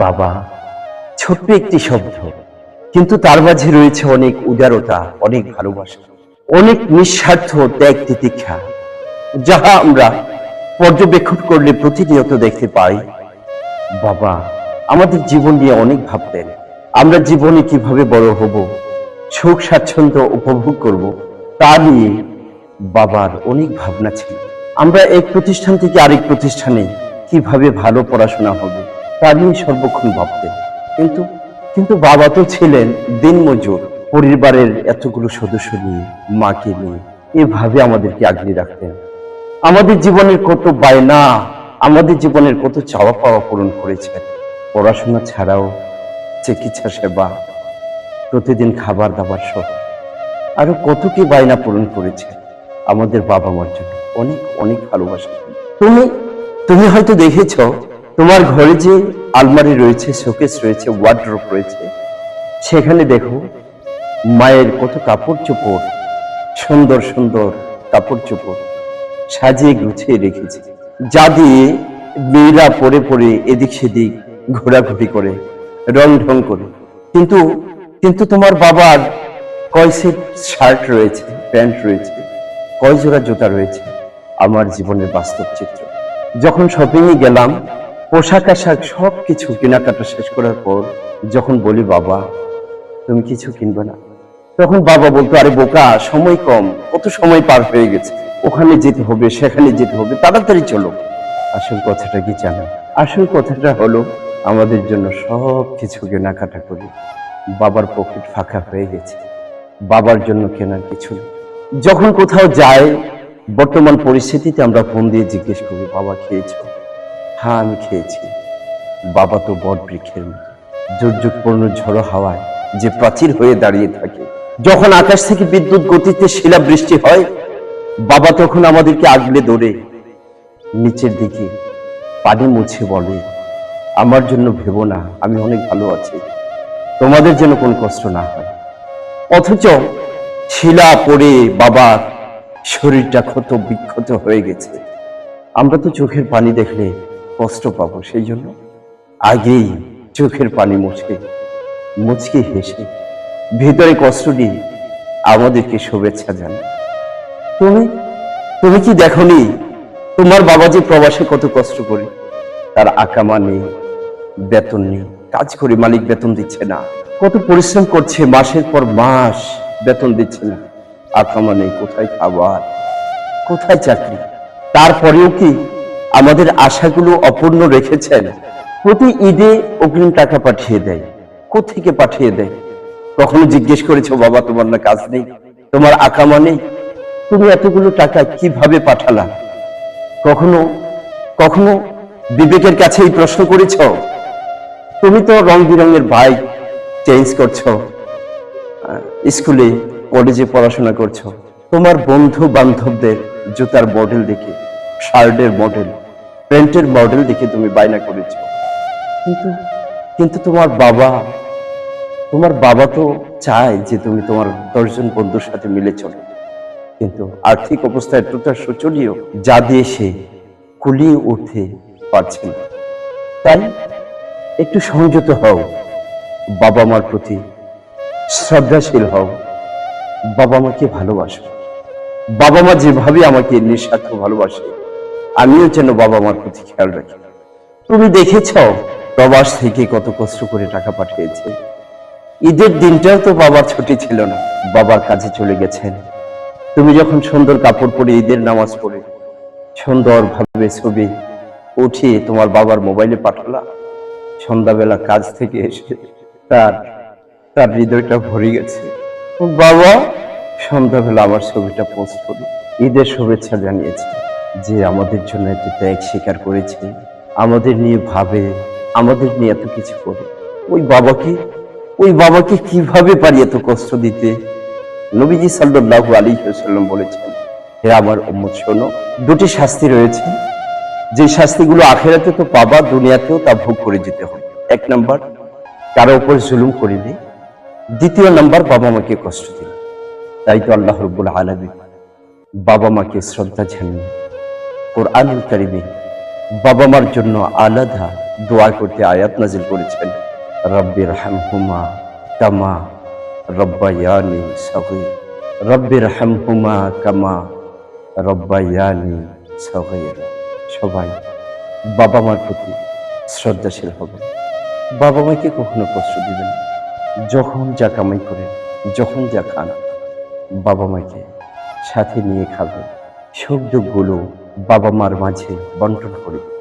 বাবা ছোট্ট একটি শব্দ, কিন্তু তার মাঝে রয়েছে অনেক উদারতা, অনেক ভালোবাসা, অনেক নিঃস্বার্থ ত্যাগ তিতিক্ষা, যাহা আমরা পর্যবেক্ষণ করলে প্রতিনিয়ত দেখতে পাই। বাবা আমাদের জীবন নিয়ে অনেক ভাবতেন। আমরা জীবনে কিভাবে বড় হব, সুখ স্বাচ্ছন্দ্য উপভোগ করব, তা নিয়ে বাবার অনেক ভাবনা ছিল। আমরা এক প্রতিষ্ঠান থেকে আরেক প্রতিষ্ঠানে কিভাবে ভালো পড়াশোনা হবে, তা নিয়ে সর্বক্ষণ ভাবতেন। কিন্তু কিন্তু বাবা তো ছিলেন দিনমজুর, পরিবারের এতগুলো সদস্য নিয়ে, মাকে নিয়ে এভাবে আমাদেরকে আগলে রাখতেন। আমাদের জীবনের কত বায়না, আমাদের জীবনের কত চাওয়া পাওয়া পূরণ করেছেন। পড়াশোনা ছাড়াও চিকিৎসা সেবা, প্রতিদিন খাবার দাবার সহ আরো কত কি বায়না পূরণ করেছে আমাদের বাবা মার জন্য। অনেক অনেক ভালোবাসা। তুমি তুমি হয়তো দেখেছ, তোমার ঘরে যে আলমারি রয়েছে, শোকেস রয়েছে, ওয়ার্ড্রোব রয়েছে, সেখানে দেখো মায়ের কত কাপড় চোপড়, সুন্দর সুন্দর কাপড় চোপড় সাজিয়ে গুছিয়ে রেখেছে, যা দিয়ে মেয়েরা পরে পরে এদিক সেদিক ঘোরাঘুরি করে, রং ঢং করে। কিন্তু কিন্তু তোমার বাবার কয় সেট শার্ট রয়েছে, প্যান্ট রয়েছে, কয় জোড়া জুতা রয়েছে, আমার জীবনের বাস্তব চিত্র। যখন শপিং এ গেলাম, পোশাক আশাক সবকিছু কেনাকাটা শেষ করার পর যখন বলি বাবা তুমি কিছু কিনবে না, তখন বাবা বলতো আরে বোকা, সময় কম, কত সময় পার হয়ে গেছে, ওখানে যেতে হবে, সেখানে যেতে হবে, তাড়াতাড়ি চলো। আসল কথাটা কি জানো? আসল কথাটা হলো আমাদের জন্য সব কিছু কেনাকাটা করি, বাবার পকেট ফাঁকা হয়ে গেছে, বাবার জন্য কেনার কিছু নেই। যখন কোথাও যায়, বর্তমান পরিস্থিতিতে আমরা ফোন দিয়ে জিজ্ঞেস করি বাবা খেয়েছো? হ্যাঁ আমি খেয়েছি। বাবা তো বট বৃক্ষের মতো, দুর্যোগপূর্ণ ঝড়ো হাওয়ায় যে প্রাচীর হয়ে দাঁড়িয়ে থাকে। যখন আকাশ থেকে বিদ্যুৎ গতিতে শিলা বৃষ্টি হয়, বাবা তখন আমাদেরকে আগলে ধরে নিচের দিকে পানি মুছে বলে আমার জন্য ভেবো না, আমি অনেক ভালো আছি, তোমাদের যেন কোনো কষ্ট না হয়। অথচ শিলা পড়ে বাবার শরীরটা ক্ষত বিক্ষত হয়ে গেছে। আমরা তো চোখের পানি দেখলে কষ্ট পাবো, সেই জন্য আগেই চোখের পানি মুচকে হেসে ভেতরে কষ্ট নিয়ে আমাদেরকে শুভেচ্ছা জানায়। তুমি তুমি কি দেখনি তোমার বাবা যে প্রবাসে কত কষ্ট করে, তার আকামা নেই, বেতন নেই, কাজ করে মালিক বেতন দিচ্ছে না, কত পরিশ্রম করছে, মাসের পর মাস বেতন দিচ্ছে না, আকামা নেই, কোথায় খাবার, কোথায় চাকরি। তারপরেও কি আমাদের আশাগুলো অপূর্ণ রেখেছেন? প্রতি ঈদে অগ্রিম টাকা পাঠিয়ে দেয়। কোত্থেকে পাঠিয়ে দেয়? কখনো জিজ্ঞেস করেছো বাবা তোমার না কাজ নেই, তোমার আকামা নেই, তুমি এতগুলো টাকা কিভাবে পাঠালা? কখনো কখনো বিবেকের কাছে এই প্রশ্ন করেছ? তুমি তো রং বেরঙের বাইক চেঞ্জ করছো, স্কুলে কলেজে পড়াশোনা করছো, তোমার বন্ধু বান্ধবদের জুতার মডেল দেখে, শার্টের মডেল, প্যান্টের মডেল দেখে তুমি বায়না করেছো। কিন্তু কিন্তু তোমার বাবা তো চায় যে তুমি তোমার 10 জন বন্ধুর সাথে মিলে চলো, কিন্তু আর্থিক অবস্থা এতটা শোচনীয়, যা দিয়ে সে কুলিয়ে উঠতে পারছে না। তাই একটু সংযত হও, বাবা মার প্রতি শ্রদ্ধাশীল হও, বাবা মাকে ভালোবাসো। বাবা মা যেভাবে আমাকে নিঃস্বার্থ ভালোবাসে, আমিও যেন বাবা মার প্রতি খেয়াল রাখি। তুমি দেখেছ প্রবাস থেকে কত কষ্ট করে টাকা পাঠিয়েছে। ঈদের দিনটাও তো বাবার ছুটি ছিল না, বাবার কাজে চলে গেছেন। তুমি যখন সুন্দর কাপড় পরে ঈদের নামাজ পড়ে সুন্দরভাবে ছবি উঠিয়ে তোমার বাবার মোবাইলে পাঠালা, সন্ধ্যাবেলা কাজ থেকে এসে তার তার হৃদয়টা ভরে গেছে। ও বাবা সন্ধ্যাবেলা আমার ছবিটা পোস্ট করে ঈদের শুভেচ্ছা জানিয়েছে, যে আমাদের জন্য এত ত্যাগ স্বীকার করেছে, আমাদের নিয়ে ভাবে, আমাদের নিয়ে এত কিছু করে। ওই বাবাকে কিভাবে পারি এত কষ্ট দিতে? নবীজি সাল্লাল্লাহু আলাইহি ওয়াসাল্লাম বলেছেন, হে আমার উম্মত শোনো, দুটি শাস্তি রয়েছে, যে শাস্তিগুলো আখিরাতে তো পাবা, দুনিয়াতেও তা ভোগ করে যেতে হবে। 1 নাম্বার, কারো উপর জুলুম করিলে। 2 নাম্বার, বাবা মাকে কষ্ট দিলে। তাই তো আল্লাহ রাব্বুল আলামিন বাবা মাকে শ্রদ্ধা জানিয়ে কোরআনুল কারীমে বাবা মার জন্য আলাদা দোয়া করতে আয়াত নাজিল করেছেন, রব্বির হামহুমা কামা রব্বায়ানি সগীর। রব্বির হামহুমা কামা রব্বায়ানি সগীর। সবাই বাবা মার প্রতি শ্রদ্ধাশীল হবেন। বাবা মাকে কখনো কষ্ট দিবেন না। যখন যা কামাই করেন, যখন যা খান, বাবা মাকে সাথে নিয়ে খাবেন। সুখ দুঃখগুলো বাবা মার মাঝে বন্টন করে দিন।